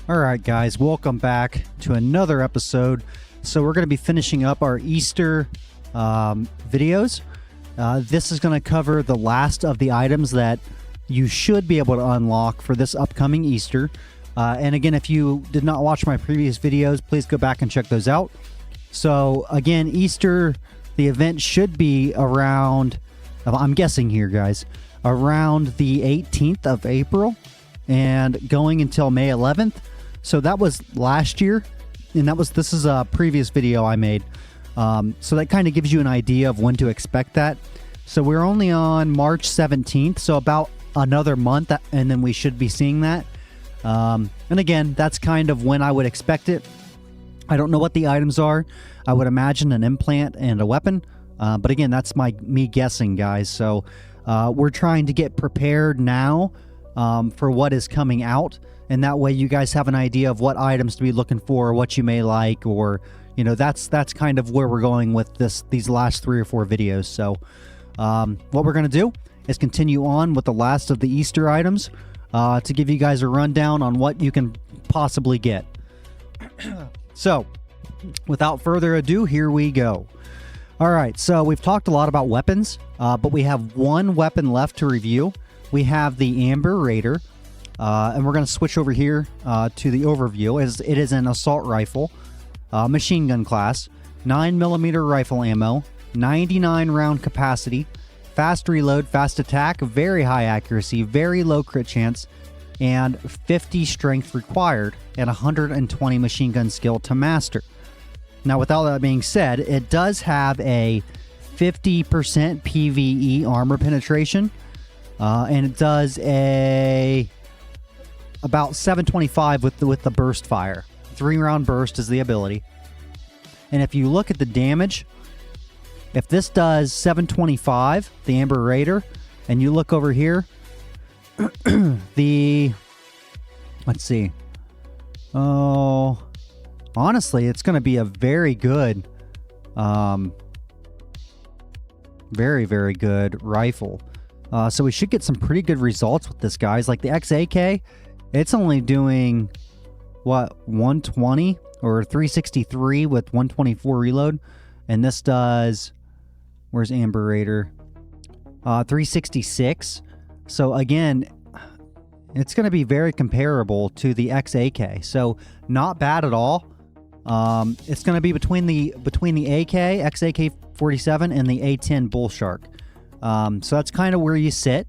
All right, guys, welcome back to another episode. So we're going to be finishing up our Easter videos. This is going to cover the last of the items that you should be able to unlock for this upcoming Easter. And again, if you did not watch my previous videos, please go back and check those out. So again, Easter, the event should be around, I'm guessing here, guys, around the 18th of April and going until May 11th. So that was last year, and this is a previous video I made. So that kind of gives you an idea of when to expect that. So we're only on March 17th, so about another month, and then we should be seeing that. And again, that's kind of when I would expect it. I don't know what the items are. I would imagine an implant and a weapon. But again, that's me guessing, guys. So we're trying to get prepared now for what is coming out. And that way you guys have an idea of what items to be looking for, what you may like, or, you know, that's kind of where we're going with these last 3 or 4 videos. So what we're going to do is continue on with the last of the Easter items to give you guys a rundown on what you can possibly get. So without further ado, here we go. All right, so we've talked a lot about weapons, but we have one weapon left to review. We have the Amber Raider. And we're going to switch over here to the overview. It is an assault rifle, machine gun class, 9mm rifle ammo, 99 round capacity, fast reload, fast attack, very high accuracy, very low crit chance, and 50 strength required, and 120 machine gun skill to master. Now, with all that being said, it does have a 50% PvE armor penetration, and it does about 725 with the burst fire. 3-round burst is the ability. And if you look at the damage, if this does 725, the Amber Raider, and you look over here, let's see. Oh, honestly, it's going to be a very good, very, very good rifle. So we should get some pretty good results with this, guys. Like the XAK, it's only doing, what, 120 or 363 with 124 reload. And this does, where's Amber Raider? 366. So again, it's going to be very comparable to the XAK. So not bad at all. It's going to be between the AK, XAK-47, and the A10 Bull Shark. So that's kind of where you sit.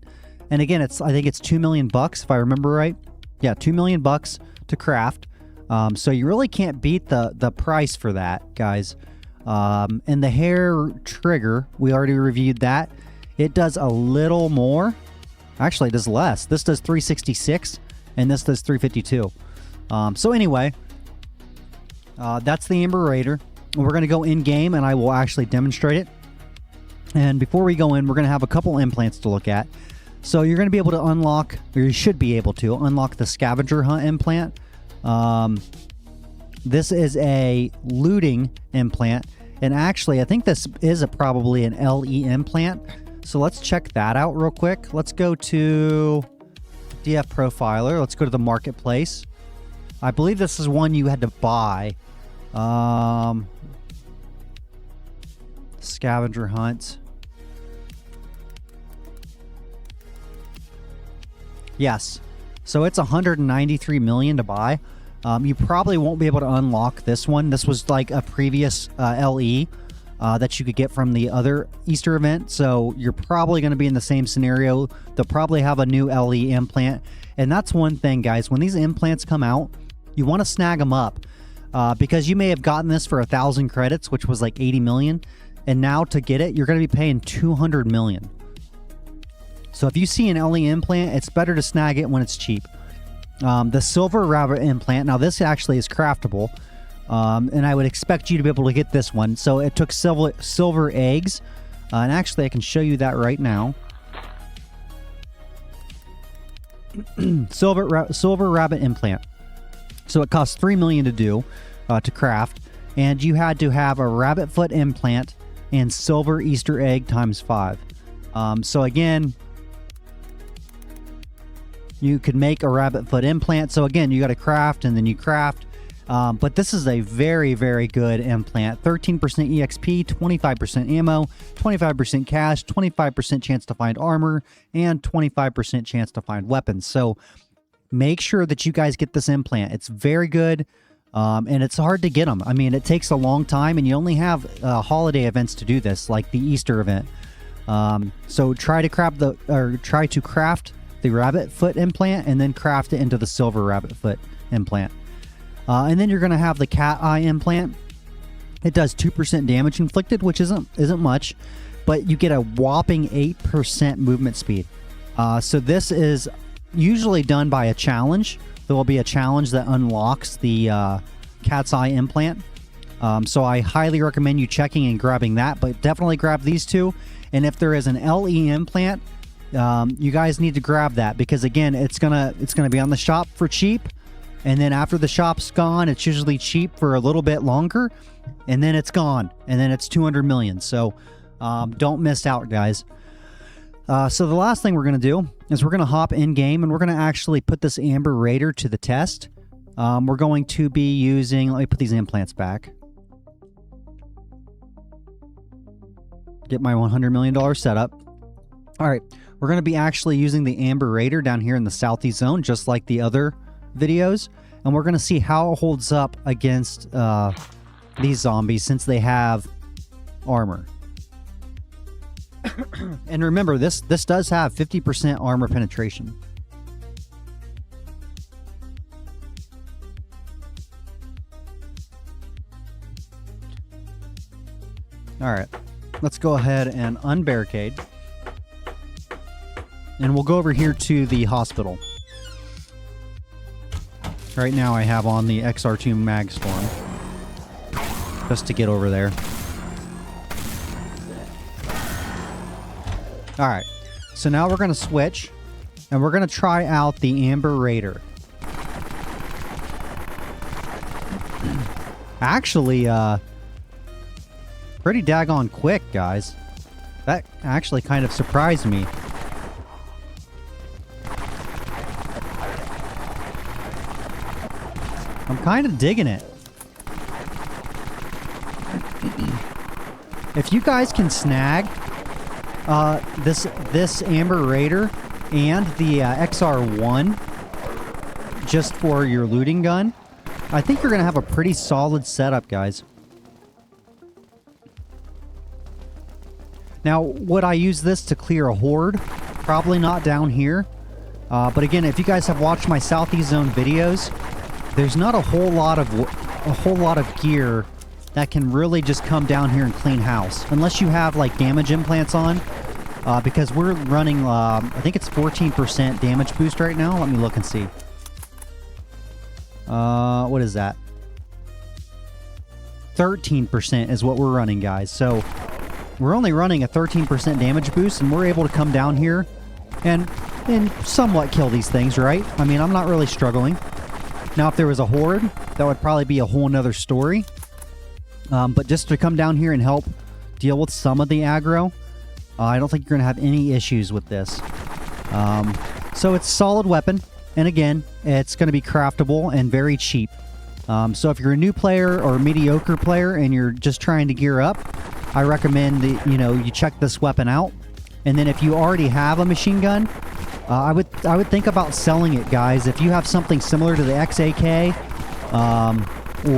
And again, I think it's $2 million if I remember right. Yeah, $2 million to craft. So you really can't beat the price for that, guys. And the hair trigger, we already reviewed that. It does a little more. Actually, it does less. This does 366, and this does 352. So anyway, that's the Amber Raider. We're going to go in-game, and I will actually demonstrate it. And before we go in, we're going to have a couple implants to look at. So you're going to be able to unlock, or you should be able to unlock the Scavenger Hunt implant. This is a looting implant, and actually I think this is probably an LE implant. So let's check that out real quick. Let's go to DF Profiler. Let's go to the marketplace. I believe this is one you had to buy. Scavenger Hunt. Yes. So it's 193 million to buy. You probably won't be able to unlock this one. This was like a previous LE that you could get from the other Easter event. So you're probably going to be in the same scenario. They'll probably have a new LE implant. And that's one thing, guys. When these implants come out, you want to snag them up. Because you may have gotten this for 1,000 credits, which was like 80 million. And now to get it, you're going to be paying 200 million. So if you see an LE implant, it's better to snag it when it's cheap. The Silver Rabbit implant, now this actually is craftable. And I would expect you to be able to get this one. So it took silver eggs. And actually, I can show you that right now. Silver Rabbit implant. So it costs 3 million to do, to craft. And you had to have a rabbit foot implant and silver Easter egg times 5. So again, You could make a rabbit foot implant. So again, you got to craft and then you craft. But this is a very, very good implant. 13% EXP, 25% ammo, 25% cash, 25% chance to find armor, and 25% chance to find weapons. So make sure that you guys get this implant. It's very good, and it's hard to get them. I mean, it takes a long time, and you only have holiday events to do this, like the Easter event. So try to craft the rabbit foot implant, and then craft it into the silver rabbit foot implant. And then you're going to have the cat eye implant. It does 2% damage inflicted, which isn't much, but you get a whopping 8% movement speed. So this is usually done by a challenge. There will be a challenge that unlocks the cat's eye implant. So I highly recommend you checking and grabbing that, but definitely grab these two. And if there is an LE implant, you guys need to grab that, because again, it's gonna be on the shop for cheap. And then after the shop's gone, it's usually cheap for a little bit longer, and then it's gone, and then it's 200 million. So don't miss out, guys. So the last thing we're going to do is we're going to hop in game, and we're going to actually put this Amber Raider to the test. We're going to be using, let me put these implants back. Get my $100 million setup. All right, we're going to be actually using the Amber Raider down here in the southeast zone, just like the other videos, and we're going to see how it holds up against these zombies, since they have armor. And remember, this does have 50% armor penetration. All right, let's go ahead and unbarricade, and we'll go over here to the hospital. Right now I have on the XR2 mag storm, just to get over there. Alright, so now we're going to switch, and we're going to try out the Amber Raider. Actually, pretty daggone quick, guys. That actually kind of surprised me. I'm kind of digging it. If you guys can snag this Amber Raider and the XR1 just for your looting gun, I think you're going to have a pretty solid setup, guys. Now, would I use this to clear a horde? Probably not down here. But again, if you guys have watched my Southeast Zone videos, there's not a whole lot of gear that can really just come down here and clean house, unless you have like damage implants on. Because we're running, I think it's 14% damage boost right now. Let me look and see. What is that? 13% is what we're running, guys. So we're only running a 13% damage boost, and we're able to come down here and somewhat kill these things, right? I mean, I'm not really struggling. Now, if there was a horde, that would probably be a whole nother story. But just to come down here and help deal with some of the aggro, I don't think you're going to have any issues with this. So it's a solid weapon. And again, it's going to be craftable and very cheap. So if you're a new player or a mediocre player and you're just trying to gear up, I recommend that, you check this weapon out. And then if you already have a machine gun, I would think about selling it, guys. If you have something similar to the XAK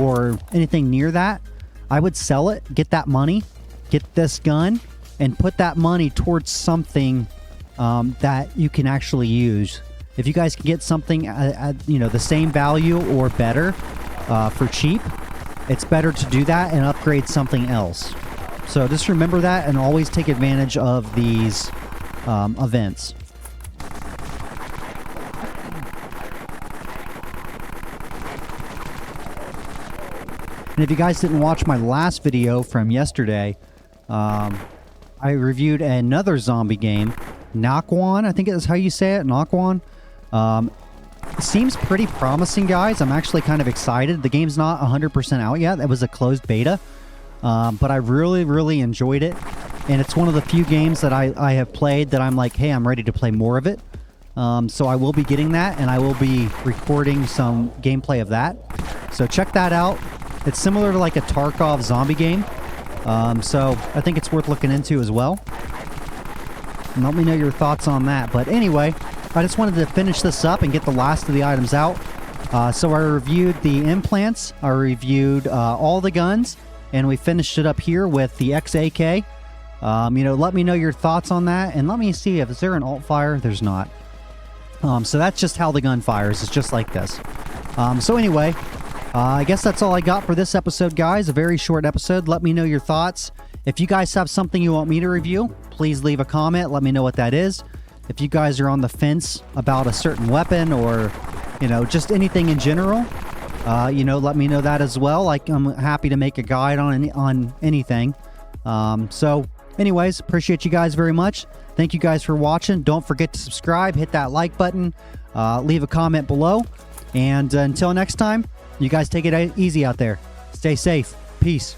or anything near that, I would sell it, get that money, get this gun, and put that money towards something that you can actually use. If you guys can get something at the same value or better for cheap, it's better to do that and upgrade something else. So just remember that, and always take advantage of these events. And if you guys didn't watch my last video from yesterday, I reviewed another zombie game, Nakwan, I think is how you say it, Nakwan. It seems pretty promising, guys. I'm actually kind of excited. The game's not 100% out yet. It was a closed beta, but I really, really enjoyed it. And it's one of the few games that I have played that I'm like, hey, I'm ready to play more of it. So I will be getting that, and I will be recording some gameplay of that. So check that out. It's similar to like a Tarkov zombie game. So I think it's worth looking into as well. And let me know your thoughts on that. But anyway, I just wanted to finish this up and get the last of the items out. So I reviewed the implants, I reviewed all the guns, and we finished it up here with the XAK. Let me know your thoughts on that, and let me see if is there an alt fire. There's not. So that's just how the gun fires. It's just like this. So anyway, I guess that's all I got for this episode, guys. A very short episode. Let me know your thoughts. If you guys have something you want me to review, please leave a comment. Let me know what that is. If you guys are on the fence about a certain weapon or, just anything in general, let me know that as well. Like, I'm happy to make a guide on anything. So anyways, appreciate you guys very much. Thank you guys for watching. Don't forget to subscribe, hit that like button, leave a comment below. And until next time, you guys take it easy out there. Stay safe. Peace.